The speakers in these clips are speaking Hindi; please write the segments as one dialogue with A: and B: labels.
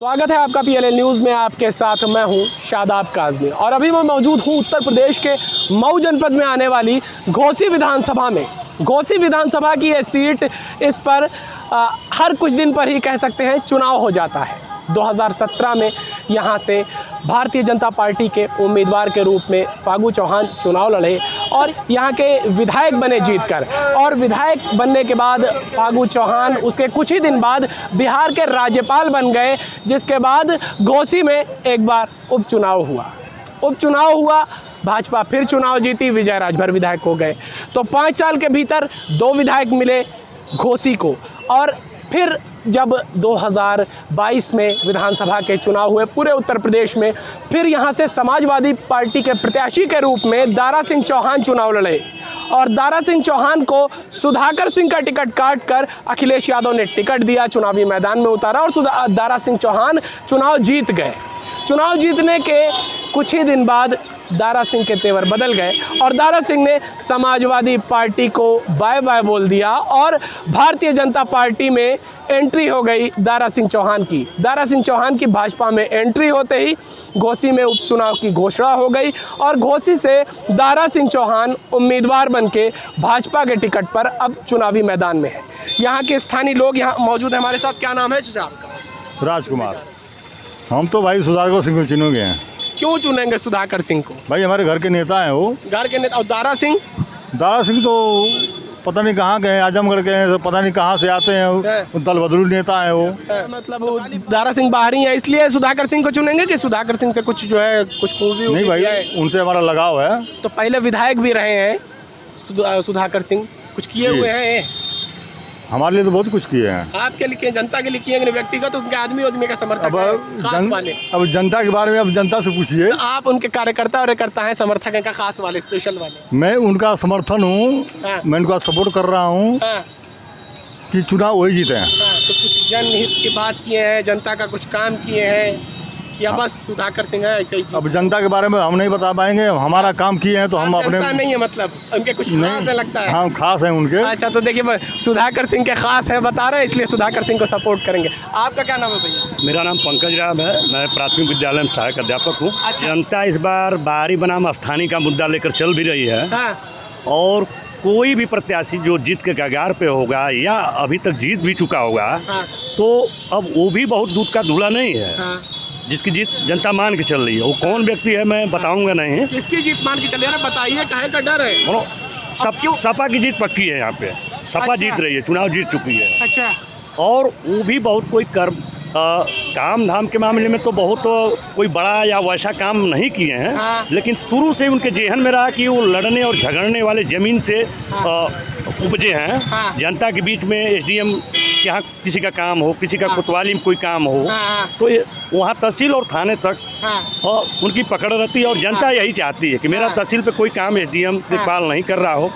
A: स्वागत है आपका पीएलएल न्यूज़ में। आपके साथ मैं हूं शादाब काज़मी और अभी मैं मौजूद हूं उत्तर प्रदेश के मऊ जनपद में आने वाली घोसी विधानसभा में। घोसी विधानसभा की ये सीट, इस पर हर कुछ दिन पर ही कह सकते हैं चुनाव हो जाता है। 2017 में यहाँ से भारतीय जनता पार्टी के उम्मीदवार के रूप में फागू चौहान चुनाव लड़े और यहाँ के विधायक बने जीतकर। और विधायक बनने के बाद फागू चौहान उसके कुछ ही दिन बाद बिहार के राज्यपाल बन गए, जिसके बाद घोसी में एक बार उपचुनाव हुआ। भाजपा फिर चुनाव जीती, विजय राजभर विधायक हो गए। तो 5 साल के भीतर 2 विधायक मिले घोसी को। और फिर जब 2022 में विधानसभा के चुनाव हुए पूरे उत्तर प्रदेश में, फिर यहाँ से समाजवादी पार्टी के प्रत्याशी के रूप में दारा सिंह चौहान चुनाव लड़े और दारा सिंह चौहान को सुधाकर सिंह का टिकट काटकर अखिलेश यादव ने टिकट दिया, चुनावी मैदान में उतारा और दारा सिंह चौहान चुनाव जीत गए। चुनाव जीतने के कुछ ही दिन बाद दारा सिंह के तेवर बदल गए और दारा सिंह ने समाजवादी पार्टी को बाय बाय बोल दिया और भारतीय जनता पार्टी में एंट्री हो गई दारा सिंह चौहान की भाजपा में एंट्री होते ही घोसी में उपचुनाव की घोषणा हो गई और घोसी से दारा सिंह चौहान उम्मीदवार बनके भाजपा के टिकट पर अब चुनावी मैदान में है। यहाँ के स्थानीय लोग यहाँ मौजूद हैं हमारे साथ। क्या नाम है चाचा आपका?
B: राजकुमार। हम तो भाई सुधाकर सिंह को चुनेंगे हैं।
A: क्यों चुनेंगे सुधाकर सिंह को?
B: भाई हमारे घर के नेता हैं वो।
A: घर के नेता। और दारा सिंह
B: तो पता नहीं कहाँ के हैं, आजमगढ़ के हैं, पता नहीं कहाँ से आते हैं, दल बदलू नेता है वो।
A: मतलब वो दारा सिंह बाहरी है इसलिए सुधाकर सिंह को चुनेंगे कि सुधाकर सिंह से कुछ जो है कुछ खूबी
B: नहीं भाई, उनसे हमारा लगाव है।
A: तो पहले विधायक भी रहे हैं सुधाकर सिंह, कुछ किए हुए हैं
B: हमारे लिए तो बहुत कुछ किए हैं।
A: आपके लिए, जनता के लिए किए हैं व्यक्तिगत? तो उनके आदमी का समर्थक है, खास वाले।
B: अब जनता के बारे में अब जनता से पूछिए।
A: तो आप उनके कार्यकर्ता हैं, समर्थक हैं का, खास वाले, स्पेशल वाले?
B: मैं उनका समर्थन हूँ, मैं उनका सपोर्ट कर रहा हूँ कि चुनाव वही जीते हैं।
A: तो कुछ जनहित की बात किए हैं, जनता का कुछ काम किए हैं या बस सुधाकर सिंह है ऐसे ही?
B: अब जनता के बारे में हम नहीं बता पाएंगे, हमारा काम किए हैं तो हम अपने
A: नहीं है, मतलब उनके कुछ खास है लगता है।
B: हाँ खास है उनके। अच्छा,
A: तो देखिए सुधाकर सिंह के खास है बता रहे हैं, इसलिए सुधाकर सिंह को सपोर्ट करेंगे। आपका क्या नाम है भैया?
C: मेरा नाम पंकज राम है, मैं प्राथमिक विद्यालय में सहायक अध्यापक हूँ। जनता इस बार बाहरी बनाम स्थानीय का मुद्दा लेकर चल भी रही है और कोई भी प्रत्याशी जो जीत के कगार पे होगा या अभी तक जीत भी चुका होगा तो अब वो भी बहुत दूध का धूला नहीं है। जिसकी जीत जनता मान के चल रही है, वो कौन व्यक्ति है मैं बताऊंगा नहीं।
A: किसकी जीत मान के चल रही है बताइए, काहे का डर है?
C: सपा की जीत पक्की है, यहाँ पे सपा जीत रही है, चुनाव जीत चुकी है।
A: अच्छा।
C: और वो भी बहुत कोई काम धाम के मामले में तो बहुत कोई बड़ा या वैसा काम नहीं किए हैं, लेकिन शुरू से उनके जेहन में रहा कि वो लड़ने और झगड़ने वाले जमीन से उपजे हैं। जनता के बीच में एसडीएम के यहाँ किसी का काम हो, किसी का कोतवाली में कोई काम हो तो वहाँ तहसील और थाने तक उनकी पकड़ रहती है और जनता यही चाहती है कि मेरा तहसील पे कोई काम एसडीएम देखभाल नहीं कर रहा हो,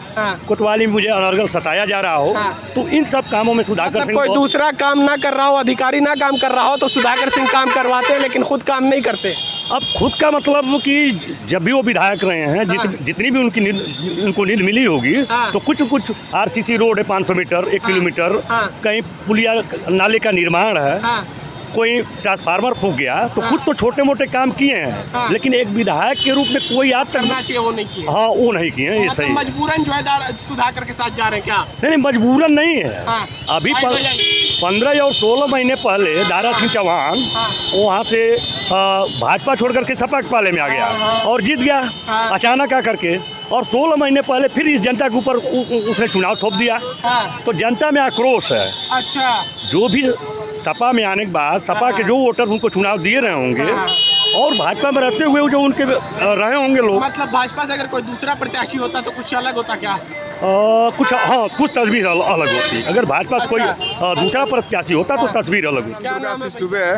C: कोतवाली में मुझे अनर्गल सताया जा रहा हो। तो इन सब कामों में सुधाकर सिंह,
A: कोई दूसरा काम ना कर रहा हो, अधिकारी ना काम कर रहा हो तो सुधाकर सिंह काम करवाते हैं, लेकिन खुद काम नहीं करते।
C: अब खुद का मतलब कि जब भी वो विधायक रहे हैं जितनी भी उनको नींद मिली होगी तो कुछ आरसीसी रोड है 500 मीटर 1 किलोमीटर, कहीं पुलिया नाले का निर्माण है, कोई ट्रांसफार्मर फूक गया तो कुछ तो छोटे मोटे काम किए हैं, लेकिन एक विधायक के रूप में कोई आज तक
A: करना चाहिए वो नहीं किए।
C: हाँ वो नहीं किए हैं। ये सही
A: मजबूरन जो है सुधाकर के साथ जा रहे हैं क्या?
C: नहीं मजबूरन नहीं है। अभी 15 और 16 महीने पहले दारा सिंह चौहान वहाँ से भाजपा छोड़ करके सपा के पाले में आ गया और जीत गया अचानक आ करके, और 16 महीने पहले फिर इस जनता के ऊपर उसने चुनाव थोप दिया। तो जनता में आक्रोश है।
A: अच्छा।
C: जो भी सपा में आने के बाद सपा के जो वोटर उनको चुनाव दिए रहे होंगे और भाजपा में रहते हुए जो उनके रहे होंगे लोग,
A: मतलब भाजपा से अगर कोई दूसरा प्रत्याशी होता तो कुछ अलग होता क्या?
C: कुछ तस्वीर अलग होती। अगर भाजपा से कोई दूसरा प्रत्याशी होता तो तस्वीर अलग होती।
A: क्या नाम है?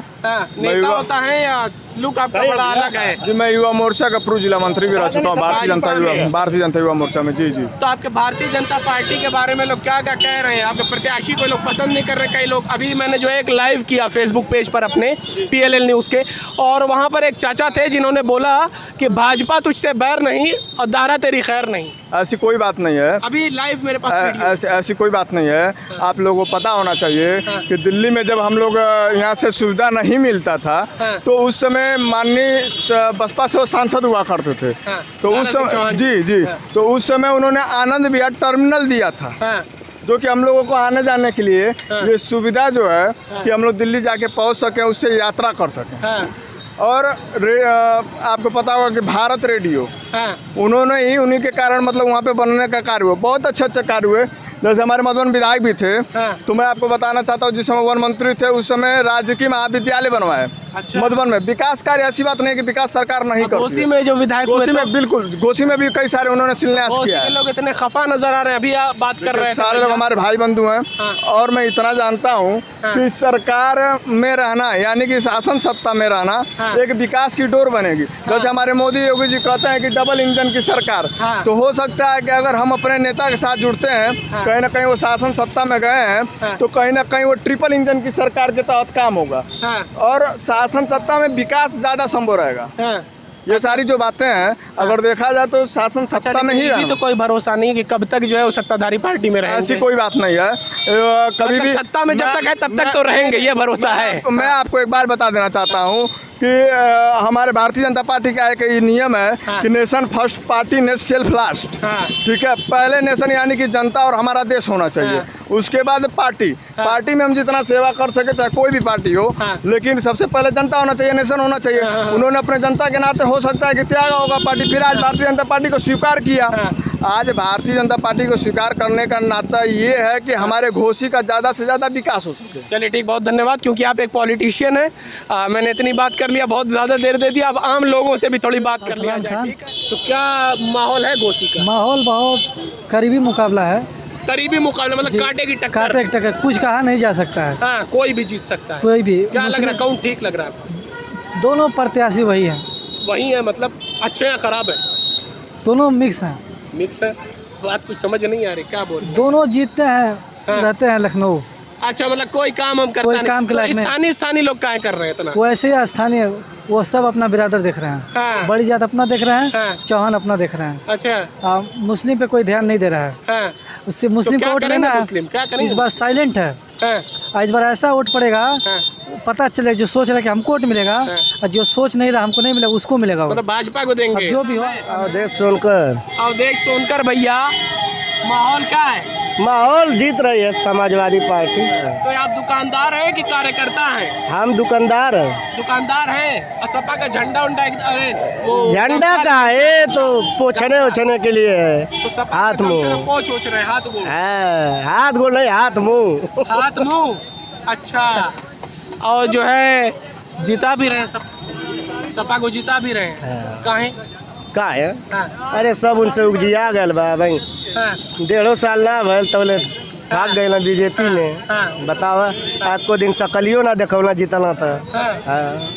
A: नेता होता है या लुक आपका बड़ा अलग है?
D: जी मैं युवा मोर्चा का पूर्व जिला मंत्री भी रह चुका हूँ, भारतीय जनता युवा मोर्चा में। जी। तो
A: आपके भारतीय जनता पार्टी के बारे में लोग क्या कह रहे हैं? आपके प्रत्याशी को लोग पसंद नहीं कर रहे कई लोग। अभी मैंने जो एक लाइव किया फेसबुक पेज पर अपने पीएलएल न्यूज़ के, और वहाँ पर एक चाचा थे जिन्होंने बोला कि भाजपा तुझसे बैर नहीं और दारा तेरी खैर नहीं।
D: ऐसी कोई बात नहीं है,
A: अभी लाइव मेरे पास
D: ऐसी कोई बात नहीं है। आप लोगों को पता होना होना चाहिए कि दिल्ली में जब हम लोग यहाँ से सुविधा नहीं मिलता था तो उस समय माननीय बसपा से वो सांसद हुआ करते थे। तो उस समय जी तो उस समय उन्होंने आनंद विहार टर्मिनल दिया था, जो कि हम लोगों को आने जाने के लिए ये सुविधा जो है कि हम लोग दिल्ली जाके पहुंच सकें, उससे यात्रा कर सकें। और आपको पता होगा कि भारत रेडियो उन्होंने ही, उन्हीं के कारण मतलब वहाँ पे बनने का कार्य हुआ। बहुत अच्छे कार्य हुए। जैसे हमारे मधुबन विधायक भी थे, तो मैं आपको बताना चाहता हूँ, जिस समय वन मंत्री थे उस समय राजकीय महाविद्यालय बनवाए मधुबन में। विकास कार्य ऐसी बात नहीं कि विकास सरकार नहीं करती।
A: घोसी में जो विधायक
D: घोसी में बिल्कुल, घोसी में भी कई सारे उन्होंने शिलान्यास किया है।
A: लोग इतने खफा नजर आ रहे हैं, अभी आप बात कर रहे हैं,
D: सारे लोग हमारे भाई बंधु हैं। और मैं इतना जानता हूँ कि सरकार में रहना यानी कि शासन सत्ता में रहना एक विकास की डोर बनेगी। जैसे हमारे मोदी योगी जी कहते हैं कि डबल इंजन की सरकार, तो हो सकता है कि अगर हम अपने नेता के साथ जुड़ते हैं, कहीं ना कहीं वो शासन सत्ता में गए हैं, तो कहीं ना कहीं वो ट्रिपल इंजन की सरकार के तहत काम होगा और शासन सत्ता में विकास ज़्यादा संभव रहेगा। ये सारी जो बातें हैं अगर देखा जाए तो शासन सत्ता में ही
A: रहना। तो कोई भरोसा नहीं है कि कब तक जो है वो सत्ताधारी पार्टी में रहेंगे।
D: ऐसी कोई बात नहीं है, कभी भी
A: सत्ता में जब तक है तब तक तो रहेंगे, ये भरोसा है।
D: मैं आपको एक बार बता देना चाहता हूँ कि हमारे भारतीय जनता पार्टी का एक नियम है कि nation first party net self last. ठीक है, पहले नेशन यानी कि जनता और हमारा देश होना चाहिए, उसके बाद पार्टी। पार्टी में हम जितना सेवा कर सके, चाहे कोई भी पार्टी हो, लेकिन सबसे पहले जनता होना चाहिए, नेशन होना चाहिए। उन्होंने अपने जनता के नाते हो सकता है कि त्याग होगा पार्टी, फिर आज भारतीय जनता पार्टी को स्वीकार किया। आज भारतीय जनता पार्टी को स्वीकार करने का नाता ये है कि हमारे घोसी का ज़्यादा से ज़्यादा विकास हो सके।
A: चलिए ठीक, बहुत धन्यवाद। क्योंकि आप एक पॉलिटिशियन हैं, मैंने इतनी बात कर लिया, बहुत ज़्यादा देर दे दिया, अब आम लोगों से भी थोड़ी बात कर लिया जाए। ठीक है, तो क्या माहौल है घोसी का?
E: माहौल बहुत करीबी मुकाबला है।
A: करीबी मुकाबला मतलब कांटे की टक्कर?
E: कांटे की टक्कर, कुछ कहा नहीं जा सकता है।
A: हाँ, कोई भी जीत सकता है,
E: कोई भी।
A: क्या लग रहा है, कौन ठीक लग रहा है?
E: दोनों प्रत्याशी वही है।
A: वही है मतलब अच्छे या खराब है?
E: दोनों मिक्स हैं।
A: मिक्स है, बात कुछ समझ नहीं आ रही, क्या बोल रहे हैं?
E: दोनों जीतते हैं, रहते हैं लखनऊ।
A: अच्छा, मतलब कोई काम हम करता नहीं,
E: काम के लायक नहीं।
A: स्थानीय लोग क्या कर रहे हैं इतना?
E: वैसे ही स्थानीय वो सब अपना बिरादर देख रहे हैं।
A: हाँ।
E: बड़ी जात अपना देख रहे हैं,
A: हाँ।
E: चौहान अपना देख रहे हैं।
A: अच्छा,
E: मुस्लिम पे कोई ध्यान नहीं दे रहा है।
A: हाँ।
E: उससे मुस्लिम
A: तो
E: को वोट लेना है,
A: मुस्लिम क्या करेंगे?
E: इस बार साइलेंट है।
A: हाँ।
E: इस बार ऐसा वोट पड़ेगा, पता चले जो सोच रहा है कि हमको वोट मिलेगा, और जो सोच नहीं रहा हमको नहीं मिलेगा, उसको मिलेगा।
A: मतलब भाजपा को देंगे,
E: जो भी हो।
B: अवधेश सोनकर।
A: अवधेश सोनकर भैया, माहौल क्या है?
F: माहौल जीत रही है समाजवादी पार्टी।
A: तो आप दुकानदार हैं कि कार्यकर्ता हैं?
F: हम दुकानदार हैं।
A: दुकानदार हैं, और सपा का झंडा उंडा अरे वो
F: झंडा का है तो पोछने ओछने के लिए है।
A: तो सपा
F: हाथ मुंह
A: पोछ ओछ रहे, हाथ गोड़?
F: हाथ गोड़ नहीं, हाथ मुंह।
A: हाथ मुंह, अच्छा। और जो है जिता भी रहे, सब सपा को जिता भी रहे हैं। काहे?
F: का है?
A: हाँ।
F: अरे सब उनसे उपजिया गल बा भाई।
A: हाँ।
F: 1.5 साल ना भल तो भाग गए ना बीजेपी ने।
A: हाँ।
F: बताओ, आज को दिन सकलियो ना देखो ना जीतना था।
A: हाँ।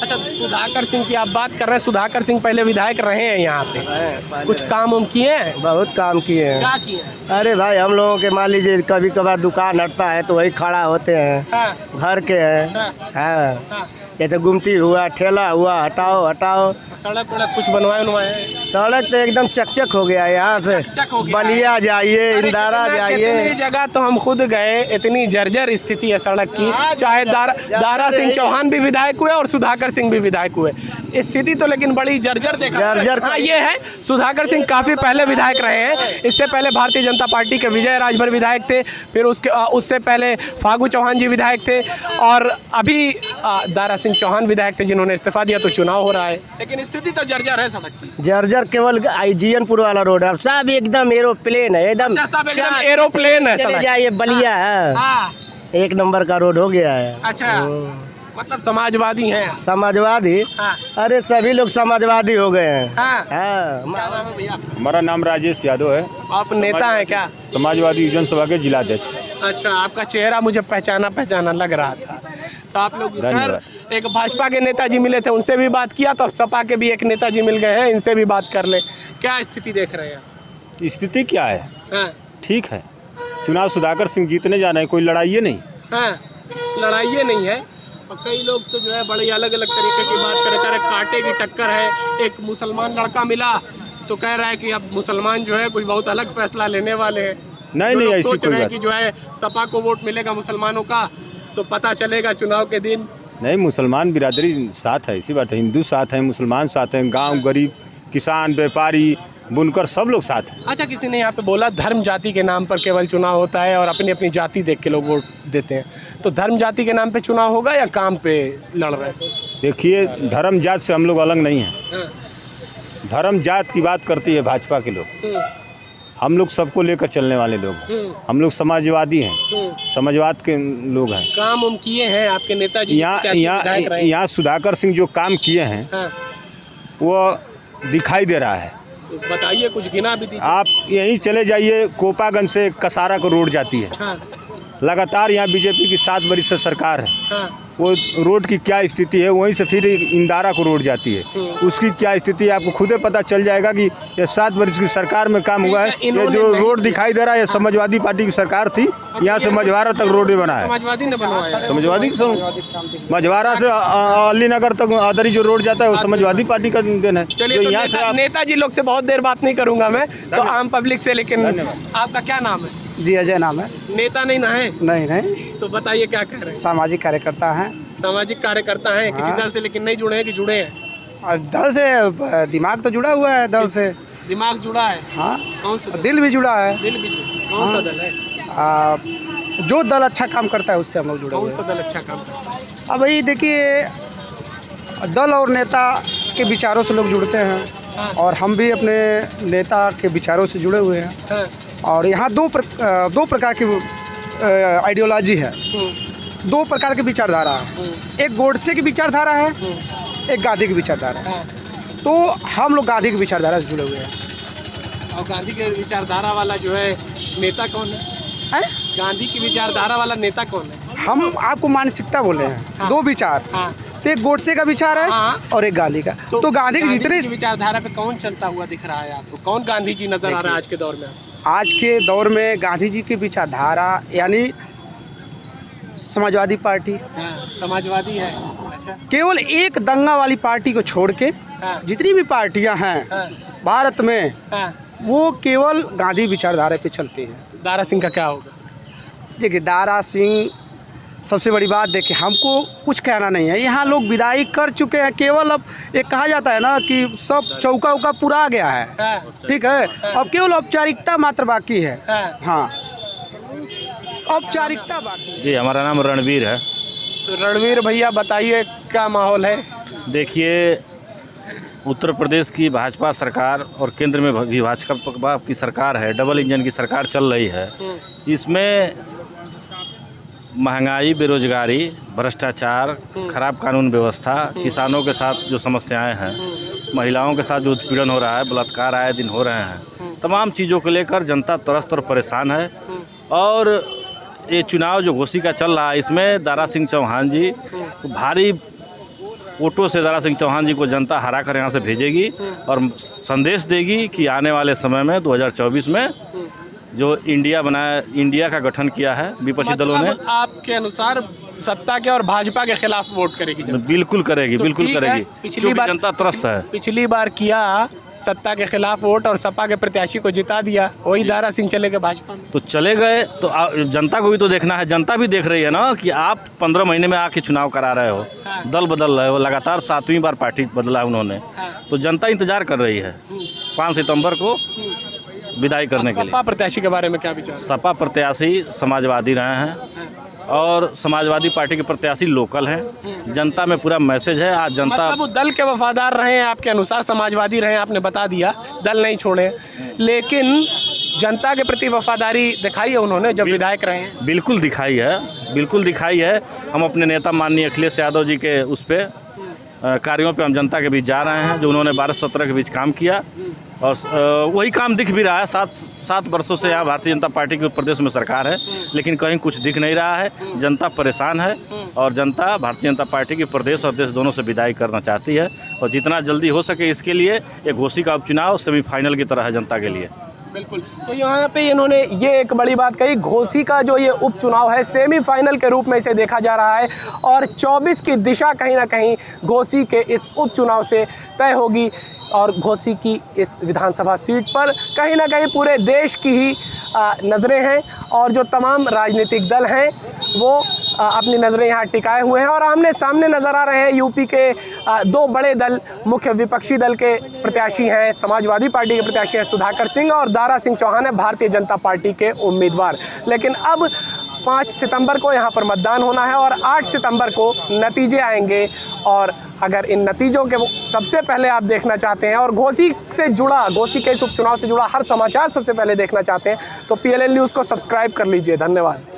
A: अच्छा, सुधाकर सिंह की आप बात कर रहे हैं। सुधाकर सिंह पहले विधायक रहे हैं यहाँ पे, कुछ काम हम किए हैं?
F: बहुत काम किए हैं।
A: क्या किए हैं?
F: अरे भाई, हम लोगों के मान लीजिए कभी कभार दुकान हटता है तो वही खड़ा होते हैं।
A: हाँ।
F: घर के हैं।
A: हाँ।
F: हाँ।
A: हाँ।
F: जैसे गुमती हुआ, ठेला हुआ, हटाओ।
A: सड़क वड़क कुछ बनवाए?
F: सड़क तो एकदम चकचक हो गया है। यहाँ से
A: चक हो गया।
F: बलिया जाइए, इंदारा जाइए।
A: इतनी जगह तो हम खुद गए, इतनी जर्जर स्थिति है सड़क की। चाहे दारा सिंह चौहान भी विधायक हुए और सुधाकर सिंह भी विधायक हुए, स्थिति तो लेकिन बड़ी जर्जर देखा।
F: जर्जर।
A: हाँ, ये है, सुधाकर सिंह काफी पहले विधायक रहे हैं। इससे पहले भारतीय जनता पार्टी के विजय राजभर विधायक थे, फिर उससे पहले फागू चौहान जी विधायक थे, और अभी दारा सिंह चौहान विधायक थे जिन्होंने इस्तीफा दिया। तो चुनाव हो रहा है, लेकिन स्थिति तो जर्जर है सड़क की।
F: जर्जर केवल IGNपुर वाला रोड है, सब एकदम एरोप्लेन है, एकदम
A: सब एकदम एरोप्लेन है सड़क।
F: जाइए बलिया है।
A: हाँ।
F: 1 नंबर का रोड हो गया है।
A: अच्छा, मतलब समाजवादी हैं?
F: समाजवादी?
A: हाँ।
F: अरे सभी लोग समाजवादी हो गए हैं।
A: हाँ।
F: हाँ।
G: हमारा नाम राजेश यादव है।
A: आप नेता हैं क्या?
G: समाजवादी युवजन सभा के जिलाध्यक्ष।
A: अच्छा, आपका चेहरा मुझे पहचाना लग रहा था। तो आप लोग इधर एक भाजपा के नेताजी मिले थे, उनसे भी बात किया, तो अब सपा के भी एक नेताजी मिल गए हैं, इनसे भी बात कर ले। क्या स्थिति देख रहे हैं?
G: स्थिति क्या है?
A: हाँ।
G: ठीक है, चुनाव सुधाकर सिंह जीतने जा रहे हैं, कोई लड़ाई नहीं।
A: हाँ, लड़ाई नहीं है। और कई लोग तो जो है बड़े अलग अलग तरीके की बात कर रहे, कांटे की टक्कर है। एक मुसलमान लड़का मिला तो कह रहा है कि अब मुसलमान जो है कुछ बहुत अलग फैसला लेने वाले हैं।
G: नहीं
A: जो
G: नहीं
A: लोग
G: ऐसी
A: सोच
G: कोई
A: रहे हैं
G: बात
A: कि जो है सपा को वोट मिलेगा मुसलमानों का, तो पता चलेगा चुनाव के दिन।
G: नहीं, मुसलमान बिरादरी साथ है, ऐसी बात है। हिंदू साथ हैं, मुसलमान साथ हैं, गांव गरीब किसान व्यापारी बुनकर सब लोग साथ हैं।
A: अच्छा, किसी ने यहाँ पे बोला धर्म जाति के नाम पर केवल चुनाव होता है और अपनी अपनी जाति देख के लोग वोट देते हैं, तो धर्म जाति के नाम पे चुनाव होगा या काम पे लड़ रहे हैं?
G: देखिए, धर्म जात से हम लोग अलग नहीं हैं। धर्म जात की बात करती है भाजपा के लोग, हम लोग सबको लेकर चलने वाले लोग हैं। हम लोग समाजवादी हैं, समाजवाद के लोग हैं।
A: काम उम किए हैं आपके नेताजी?
G: यहाँ सुधाकर सिंह जो काम किए हैं वो दिखाई दे रहा है।
A: तो बताइए, कुछ गिना भी दीजिए।
G: आप यहीं चले जाइए, कोपागंज से कसारा को रोड जाती है। लगातार यहाँ बीजेपी की 7 वर्ष से सरकार है। वो रोड की क्या स्थिति है, वहीं से फिर इंदारा को रोड जाती है, उसकी क्या स्थिति है आपको खुद पता चल जाएगा कि ये 7 वर्ष की सरकार में काम हुआ है। ये जो रोड दिखाई दे रहा है, ये समाजवादी पार्टी की सरकार थी। यहाँ से मझवारा तक रोड बना है,
A: समाजवादी ने बनवाया।
G: समाजवादी मझवारा से अली नगर तक अदरी जो रोड जाता है वो समाजवादी पार्टी का देन है।
A: चलिए, तो यहाँ से नेताजी लोग से बहुत देर बात नहीं करूँगा मैं, तो आम पब्लिक से। लेकिन आपका क्या नाम है?
E: जी अजय नाम है।
A: नेता नहीं ना है?
E: नहीं,
A: तो बताइए क्या कह रहे हैं?
E: सामाजिक कार्यकर्ता हैं।
A: सामाजिक कार्यकर्ता हैं, किसी दल से लेकिन नहीं जुड़े हैं कि जुड़े हैं?
E: और दल से दिमाग तो जुड़ा हुआ है, दल से
A: दिमाग जुड़ा है।
E: हाँ,
A: कौन सा?
E: दिल भी जुड़ा है।
A: दिल भी जुड़ा। कौन सा दल है?
E: जो दल अच्छा काम करता है उससे हम लोग जुड़े हुए
A: कौन
E: हैं।
A: सा दल अच्छा काम करता है?
E: अब वही देखिए, दल और नेता के विचारों से लोग जुड़ते हैं, और हम भी अपने नेता के विचारों से जुड़े हुए हैं। और यहाँ दो प्रकार की आइडियोलॉजी है, 2 प्रकार की विचारधारा है। एक गोडसे की विचारधारा है, एक गांधी की विचारधारा है। तो हम लोग गांधी की विचारधारा से जुड़े हुए हैं।
A: और गांधी के विचारधारा वाला जो है नेता कौन है? गांधी की विचारधारा वाला नेता कौन है?
E: हम आपको मानसिकता बोले हैं। 2 विचार, तो एक गोडसे का विचार है और एक गांधी का। तो गांधी के जितने
A: विचारधारा पे कौन चलता हुआ दिख रहा है आपको? कौन गांधी जी नजर आ रहा है आज के दौर में?
E: आज के दौर में गांधी जी की विचारधारा यानी समाजवादी पार्टी।
A: समाजवादी है। अच्छा,
E: केवल एक दंगा वाली पार्टी को छोड़ के जितनी भी पार्टियां हैं भारत में, वो केवल गांधी विचारधारा पे चलती हैं।
A: दारा सिंह का क्या होगा?
E: देखिए, दारा सिंह सबसे बड़ी बात, देखिए हमको कुछ कहना नहीं है। यहाँ लोग विदाई कर चुके हैं। केवल अब एक कहा जाता है ना कि सब चौका उका पूरा गया है, ठीक है, अब केवल औपचारिकता मात्र बाकी है। हाँ, औपचारिकता बाकी।
C: जी, हमारा नाम रणवीर है।
A: तो रणवीर भैया बताइए क्या माहौल है?
C: देखिए, उत्तर प्रदेश की भाजपा सरकार और केंद्र में भी भाजपा की सरकार है, डबल इंजन की सरकार चल रही है। इसमें महंगाई, बेरोजगारी, भ्रष्टाचार, खराब कानून व्यवस्था, किसानों के साथ जो समस्याएं हैं, महिलाओं के साथ जो उत्पीड़न हो रहा है, बलात्कार आए दिन हो रहे हैं, तमाम चीज़ों को लेकर जनता त्रस्त और परेशान है। और ये चुनाव जो घोसी का चल रहा है, इसमें दारा सिंह चौहान जी भारी वोटों से दारा सिंह चौहान जी को जनता हरा कर यहाँ से भेजेगी और संदेश देगी कि आने वाले समय में 2024 में जो इंडिया का गठन किया है विपक्षी दलों ने,
A: आपके अनुसार सत्ता के और भाजपा के खिलाफ वोट करेगी जनता?
C: बिल्कुल करेगी,
A: तो
C: बिल्कुल करेगी।
A: पिछली बार
C: जनता त्रस्त है।
A: पिछली बार किया सत्ता के खिलाफ वोट और सपा के प्रत्याशी को जिता दिया, वही दारा सिंह चले गए भाजपा में।
C: तो चले गए तो जनता को भी तो देखना है। जनता भी देख रही है ना कि आप 15 महीने में आके चुनाव करा रहे हो, दल बदल रहे हो, लगातार 7वीं बार पार्टी बदला उन्होंने, तो जनता इंतजार कर रही है 5 सितंबर को विदाई करने के लिए।
A: सपा प्रत्याशी के बारे में क्या विचार?
C: सपा प्रत्याशी समाजवादी रहे हैं और समाजवादी पार्टी के प्रत्याशी लोकल हैं। जनता में पूरा मैसेज है। आज जनता
A: मतलब वो दल के वफादार रहे हैं आपके अनुसार, समाजवादी रहे हैं, आपने बता दिया, दल नहीं छोड़े, लेकिन जनता के प्रति वफादारी दिखाई है उन्होंने जब विधायक रहे हैं?
C: बिल्कुल दिखाई है, बिल्कुल दिखाई है। हम अपने नेता माननीय अखिलेश यादव जी के उस पर कार्यों पे हम जनता के बीच जा रहे हैं, जो उन्होंने 12-17 के बीच काम किया, और वही काम दिख भी रहा है। 7 वर्षों से यहाँ भारतीय जनता पार्टी की प्रदेश में सरकार है, लेकिन कहीं कुछ दिख नहीं रहा है। जनता परेशान है और जनता भारतीय जनता पार्टी की प्रदेश और देश दोनों से विदाई करना चाहती है, और जितना जल्दी हो सके इसके लिए एक घोसी का उपचुनाव सेमीफाइनल की तरह है जनता के लिए।
A: बिल्कुल। तो यहाँ पे इन्होंने ये एक बड़ी बात कही, घोसी का जो ये उपचुनाव है सेमीफाइनल के रूप में इसे देखा जा रहा है, और 24 की दिशा कहीं ना कहीं घोसी के इस उपचुनाव से तय होगी। और घोसी की इस विधानसभा सीट पर कहीं ना कहीं पूरे देश की ही नज़रें हैं और जो तमाम राजनीतिक दल हैं वो अपनी नज़रें यहाँ टिकाए हुए हैं। और आमने सामने नज़र आ रहे हैं यूपी के दो बड़े दल, मुख्य विपक्षी दल के प्रत्याशी हैं, समाजवादी पार्टी के प्रत्याशी हैं सुधाकर सिंह और दारा सिंह चौहान है भारतीय जनता पार्टी के उम्मीदवार। लेकिन अब 5 सितंबर को यहाँ पर मतदान होना है और 8 सितंबर को नतीजे आएंगे। और अगर इन नतीजों के सबसे पहले आप देखना चाहते हैं और घोसी से जुड़ा, घोसी के इस उपचुनाव से जुड़ा हर समाचार सबसे पहले देखना चाहते हैं तो PLN न्यूज़ को सब्सक्राइब कर लीजिए। धन्यवाद।